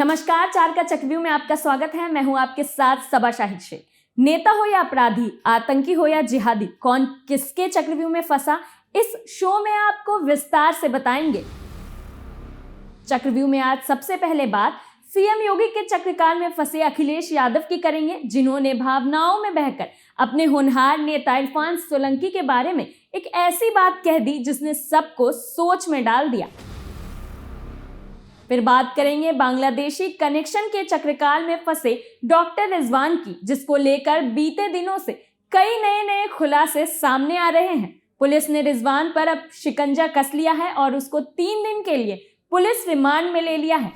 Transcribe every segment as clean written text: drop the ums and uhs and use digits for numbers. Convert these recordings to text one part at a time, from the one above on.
नमस्कार, चार का चक्रव्यूह में आपका स्वागत है। मैं हूं आपके साथ सबा शाहिद शेख। नेता हो या अपराधी, आतंकी हो या जिहादी, कौन किसके चक्रव्यूह में फंसा, इस शो में आपको विस्तार से बताएंगे। चक्रव्यूह में आज सबसे पहले बात सीएम योगी के चक्रकाल में फंसे अखिलेश यादव की करेंगे, जिन्होंने भावनाओं में बहकर अपने होनहार नेता इरफान सोलंकी के बारे में एक ऐसी बात कह दी जिसने सबको सोच में डाल दिया। फिर बात करेंगे बांग्लादेशी कनेक्शन के चक्रकाल में फंसे डॉक्टर रिजवान की, जिसको लेकर बीते दिनों से कई नए खुलासे सामने आ रहे हैं। पुलिस ने रिजवान पर अब शिकंजा कस लिया है और उसको 3 दिन के लिए पुलिस रिमांड में ले लिया है।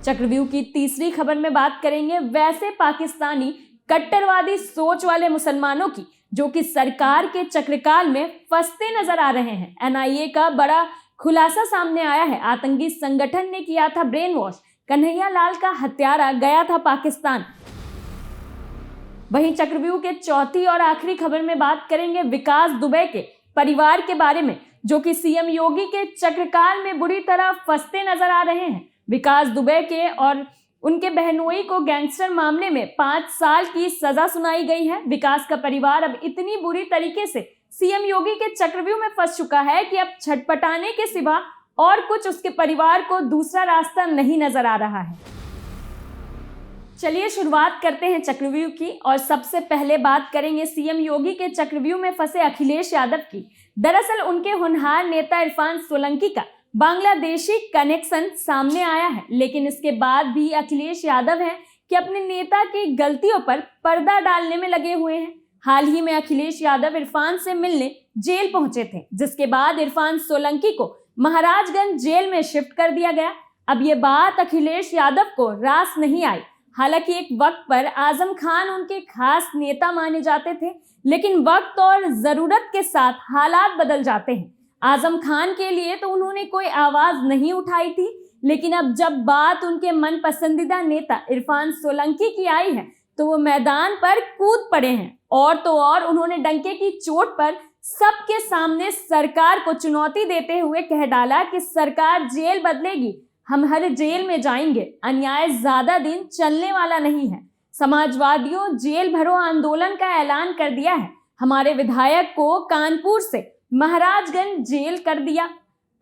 चक्रव्यूह की तीसरी खबर में बात करेंगे वैसे पाकिस्तानी कट्टरवादी सोच वाले मुसलमानों की, जो कि सरकार के चक्रकाल में फंसते नजर आ रहे हैं। एनआईए का बड़ा खुलासा सामने आया है। आतंकी संगठन ने किया था ब्रेन वॉश, कन्हैया लाल का हत्यारा गया था पाकिस्तान। वहीं चक्रव्यूह के चौथी और आखिरी खबर में बात करेंगे विकास दुबे के परिवार के बारे में, जो कि सीएम योगी के चक्रकाल में बुरी तरह फंसते नजर आ रहे हैं। विकास दुबे के और उनके बहनोई को गैंगस्टर मामले में 5 साल की सजा सुनाई गई है। विकास का परिवार अब इतनी बुरी तरीके से सीएम योगी के चक्रव्यूह में फंस चुका है कि अब छटपटाने के सिवा और कुछ उसके परिवार को दूसरा रास्ता नहीं नजर आ रहा है। चलिए शुरुआत करते हैं चक्रव्यूह की और सबसे पहले बात करेंगे सीएम योगी के चक्रव्यूह में फंसे अखिलेश यादव की। दरअसल उनके होनहार नेता इरफान सोलंकी का बांग्लादेशी कनेक्शन सामने आया है, लेकिन इसके बाद भी अखिलेश यादव हैं कि अपने नेता की गलतियों पर पर्दा डालने में लगे हुए हैं। हाल ही में अखिलेश यादव इरफान से मिलने जेल पहुंचे थे, जिसके बाद इरफान सोलंकी को महाराजगंज जेल में शिफ्ट कर दिया गया। अब ये बात अखिलेश यादव को रास नहीं आई। हालांकि एक वक्त पर आजम खान उनके खास नेता माने जाते थे, लेकिन वक्त और जरूरत के साथ हालात बदल जाते हैं। आजम खान के लिए तो उन्होंने कोई आवाज नहीं उठाई थी, लेकिन अब जब बात उनके मन पसंदीदा नेता इरफान सोलंकी की आई है तो वो मैदान पर कूद पड़े हैं। और तो और उन्होंने डंके की चोट पर सबके सामने सरकार को चुनौती देते हुए कह डाला कि सरकार जेल बदलेगी, हम हर जेल में जाएंगे, अन्याय ज्यादा दिन चलने वाला नहीं है। समाजवादियों जेल भरो आंदोलन का ऐलान कर दिया है। हमारे विधायक को कानपुर से महाराजगंज जेल कर दिया।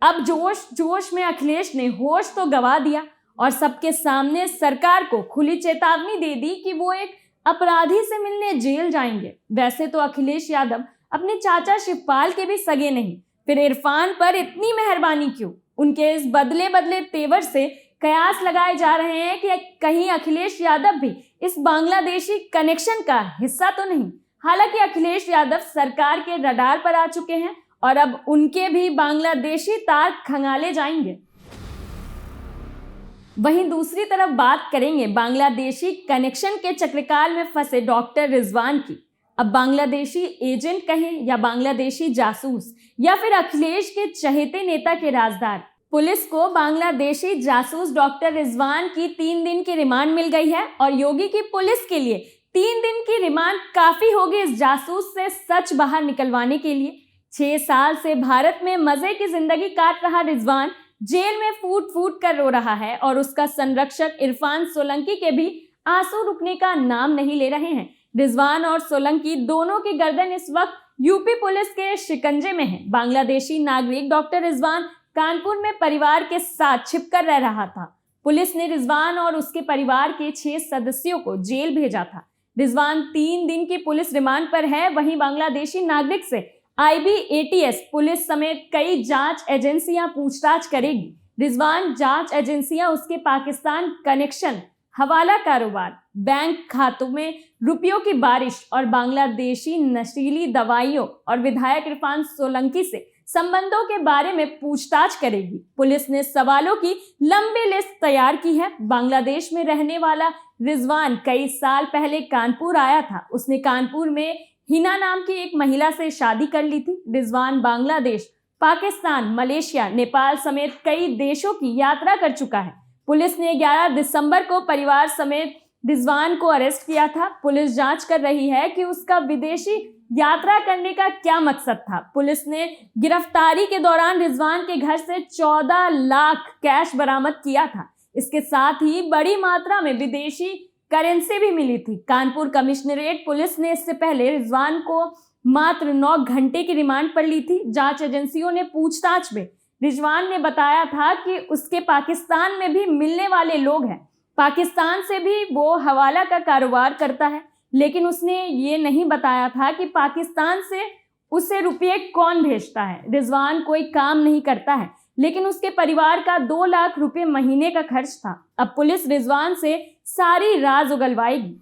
अब जोश जोश में अखिलेश ने होश तो गवा दिया और सबके सामने सरकार को खुली चेतावनी दे दी कि वो एक अपराधी से मिलने जेल जाएंगे। वैसे तो अखिलेश यादव अपने चाचा शिवपाल के भी सगे नहीं, फिर इरफान पर इतनी मेहरबानी क्यों? उनके इस बदले बदले तेवर से कयास लगाए जा रहे हैं कि कहीं अखिलेश यादव भी इस बांग्लादेशी कनेक्शन का हिस्सा तो नहीं। हालांकि अखिलेश यादव सरकार के रडार पर आ चुके हैं और अब उनके भी बांग्लादेशी तार खंगाले जाएंगे। वहीं दूसरी तरफ बात करेंगे बांग्लादेशी कनेक्शन के चक्रकाल में फंसे डॉक्टर रिजवान की। अब बांग्लादेशी एजेंट कहें या बांग्लादेशी जासूस या फिर अखिलेश के चहेते नेता के राजदार, पुलिस को बांग्लादेशी जासूस डॉक्टर रिजवान की 3 दिन की रिमांड मिल गई है और योगी की पुलिस के लिए 3 दिन की रिमांड काफी होगी इस जासूस से सच बाहर निकलवाने के लिए। 6 साल से भारत में मजे की जिंदगी काट रहा रिजवान जेल में फूट फूट कर रो रहा है और उसका संरक्षक इरफान सोलंकी के भी आंसू रुकने का नाम नहीं ले रहे हैं। रिजवान और सोलंकी दोनों की गर्दन इस वक्त यूपी पुलिस के शिकंजे में है। बांग्लादेशी नागरिक डॉक्टर रिजवान कानपुर में परिवार के साथ छिपकर रह रहा था। पुलिस ने रिजवान और उसके परिवार के 6 सदस्यों को जेल भेजा था। रिजवान 3 दिन की पुलिस रिमांड पर है। वहीं बांग्लादेशी नागरिक से IBATS पुलिस समेत कई जांच एजेंसियां पूछताछ करेगी। रिजवान जांच एजेंसियां उसके पाकिस्तान कनेक्शन, हवाला कारोबार, बैंक खातों में रुपयों की बारिश और बांग्लादेशी नशीली दवाइयों और विधायक इरफान सोलंकी से संबंधों के बारे में पूछताछ करेगी। पुलिस ने सवालों की लंबी लिस्ट तैयार की है। बांग्लादेश में रहने वाला रिजवान कई साल पहले कानपुर आया था। उसने कानपुर में हिना नाम की एक महिला से शादी कर ली थी। रिजवान बांग्लादेश, पाकिस्तान, मलेशिया, नेपाल समेत कई देशों की यात्रा कर चुका है। पुलिस ने 11 दिसंबर को परिवार समेत रिजवान को अरेस्ट किया था। पुलिस जांच कर रही है कि उसका विदेशी यात्रा करने का क्या मकसद था। पुलिस ने गिरफ्तारी के दौरान रिजवान के घर से 14 लाख कैश बरामद किया था। इसके साथ ही बड़ी मात्रा में विदेशी करेंसी भी मिली थी। कानपुर कमिश्नरेट पुलिस ने इससे पहले रिजवान को मात्र 9 घंटे की रिमांड पर ली थी। जांच एजेंसियों ने पूछताछ में रिजवान ने बताया था कि उसके पाकिस्तान में भी मिलने वाले लोग हैं, पाकिस्तान से भी वो हवाला का कारोबार करता है, लेकिन उसने ये नहीं बताया था कि पाकिस्तान से उसे रुपये कौन भेजता है। रिजवान कोई काम नहीं करता है, लेकिन उसके परिवार का 2 लाख रुपए महीने का खर्च था। अब पुलिस रिजवान से सारी राज उगलवाएगी।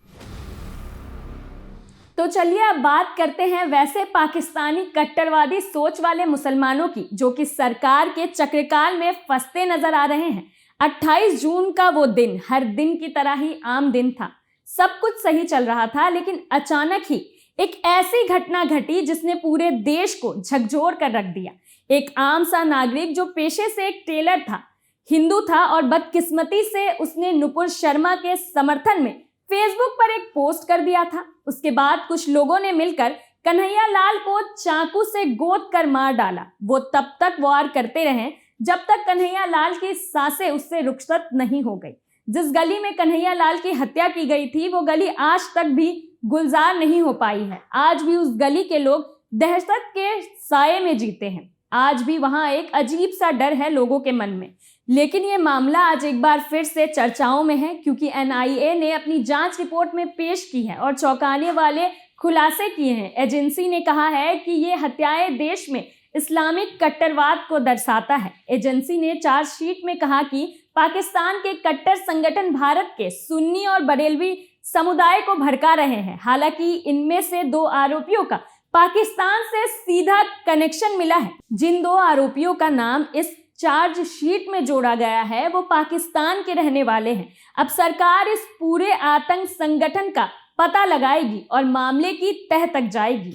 तो चलिए अब बात करते हैं वैसे पाकिस्तानी कट्टरवादी सोच वाले मुसलमानों की, जो कि सरकार के चक्रकाल में फंसते नजर आ रहे हैं। 28 जून का वो दिन हर दिन की तरह ही आम दिन था, सब कुछ सही चल रहा था, लेकिन अचानक ही एक ऐसी घटना घटी जिसने पूरे देश को झकझोर कर रख दिया। एक आम सा नागरिक जो पेशे से एक टेलर था, हिंदू था और बदकिस्मती से उसने नुपुर शर्मा के समर्थन में फेसबुक पर एक पोस्ट कर दिया था। उसके बाद कुछ लोगों ने मिलकर कन्हैया लाल को चाकू से गोद कर मार डाला। वो तब तक वार करते रहे जब तक कन्हैया लाल की सांसें उससे रुखसत नहीं हो गई। जिस गली में कन्हैया लाल की हत्या की गई थी वो गली आज तक भी गुलजार नहीं हो पाई है। आज भी उस गली के लोग दहशत के साये में जीते हैं। आज भी वहां एक अजीब सा डर है लोगों के मन में। लेकिन ये मामला आज एक बार फिर से चर्चाओं में है, क्योंकि NIA ने अपनी जांच रिपोर्ट में पेश की है और चौंकाने वाले खुलासे किए हैं। एजेंसी ने कहा है कि ये हत्याएं देश में इस्लामिक कट्टरवाद को दर्शाता है। एजेंसी ने चार्जशीट में कहा कि पाकिस्तान के कट्टर संगठन भारत के सुन्नी और बरेलवी समुदाय को भड़का रहे हैं। हालांकि इनमें से 2 आरोपियों का पाकिस्तान से सीधा कनेक्शन मिला है। जिन 2 आरोपियों का नाम इस चार्जशीट में जोड़ा गया है वो पाकिस्तान के रहने वाले हैं। अब सरकार इस पूरे आतंक संगठन का पता लगाएगी और मामले की तह तक जाएगी।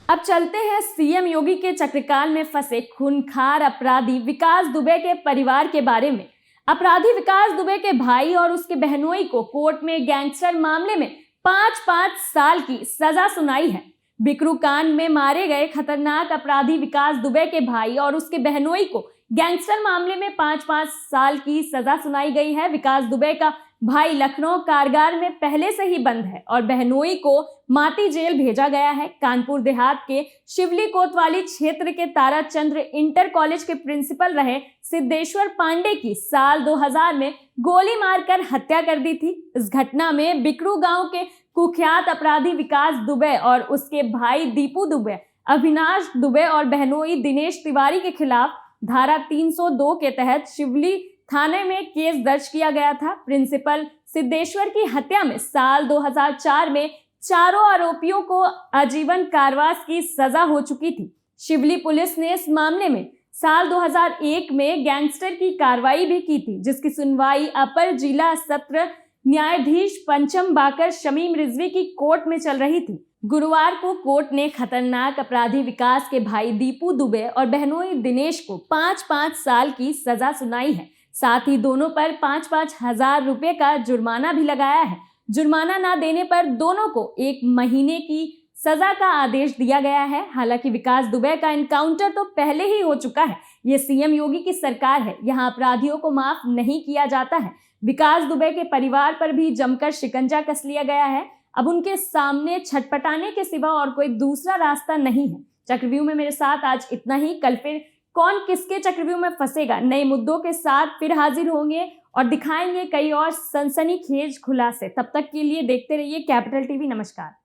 अब चलते हैं सीएम योगी के चक्रकाल में फंसे खूंखार अपराधी विकास दुबे के परिवार के बारे में। अपराधी विकास दुबे के भाई और उसके बहनोई को कोर्ट में गैंगस्टर मामले में 5-5 साल की सजा सुनाई है। बिकरू कांड में मारे गए खतरनाक अपराधी विकास दुबे के भाई और उसके बहनोई को गैंगस्टर मामले में 5-5 साल की सजा सुनाई गई है। विकास दुबे का भाई लखनऊ कारागार में पहले से ही बंद है और बहनोई को माती जेल भेजा गया है। कानपुर देहात के शिवली कोतवाली क्षेत्र के ताराचंद्र इंटर कॉलेज के प्रिंसिपल रहे सिद्धेश्वर पांडे की साल 2000 में गोली मारकर हत्या कर दी थी। इस घटना में बिकरू गांव के कुख्यात अपराधी विकास दुबे और उसके भाई दीपू दुबे, अविनाश दुबे और बहनोई दिनेश तिवारी के खिलाफ धारा 302 के तहत शिवली थाने में केस दर्ज किया गया था। प्रिंसिपल सिद्धेश्वर की हत्या में साल 2004 में चारों आरोपियों को आजीवन कारावास की सजा हो चुकी थी। शिवली पुलिस ने इस मामले में साल 2001 में गैंगस्टर की कार्रवाई भी की थी, जिसकी सुनवाई अपर जिला सत्र न्यायाधीश पंचम बाकर शमीम रिजवी की कोर्ट में चल रही थी। गुरुवार को कोर्ट ने खतरनाक अपराधी विकास के भाई दीपू दुबे और बहनोई दिनेश को 5-5 साल की सजा सुनाई है। साथ ही दोनों पर 5-5 हजार रुपए का जुर्माना भी लगाया है। जुर्माना ना देने पर दोनों को 1 महीने की सजा का आदेश दिया गया है। हालांकि विकास दुबे का एनकाउंटर तो पहले ही हो चुका है। ये सीएम योगी की सरकार है, यहाँ अपराधियों को माफ नहीं किया जाता है। विकास दुबे के परिवार पर भी जमकर शिकंजा कस लिया गया है। अब उनके सामने छटपटाने के सिवा और कोई दूसरा रास्ता नहीं है। चक्रव्यूह में मेरे साथ आज इतना ही। कल फिर कौन किसके चक्रव्यूह में फंसेगा, नए मुद्दों के साथ फिर हाजिर होंगे और दिखाएंगे कई और सनसनीखेज खुलासे। तब तक के लिए देखते रहिए कैपिटल टीवी। नमस्कार।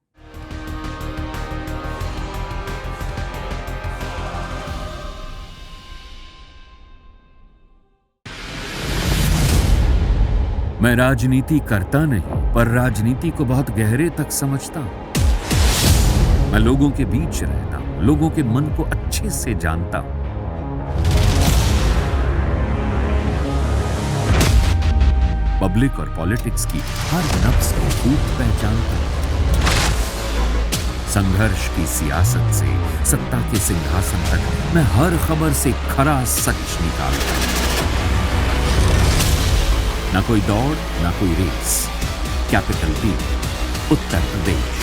मैं राजनीति करता नहीं, पर राजनीति को बहुत गहरे तक समझता हूं। मैं लोगों के बीच रहता हूं, लोगों के मन को अच्छे से जानता हूं। पब्लिक और पॉलिटिक्स की हर नब्ज को खूब पहचानता हूं। संघर्ष की सियासत से सत्ता के सिंहासन तक मैं हर खबर से खरा सच निकालता हूं। ना कोई दौड़, ना कोई race. Capital TV, Uttar Pradesh.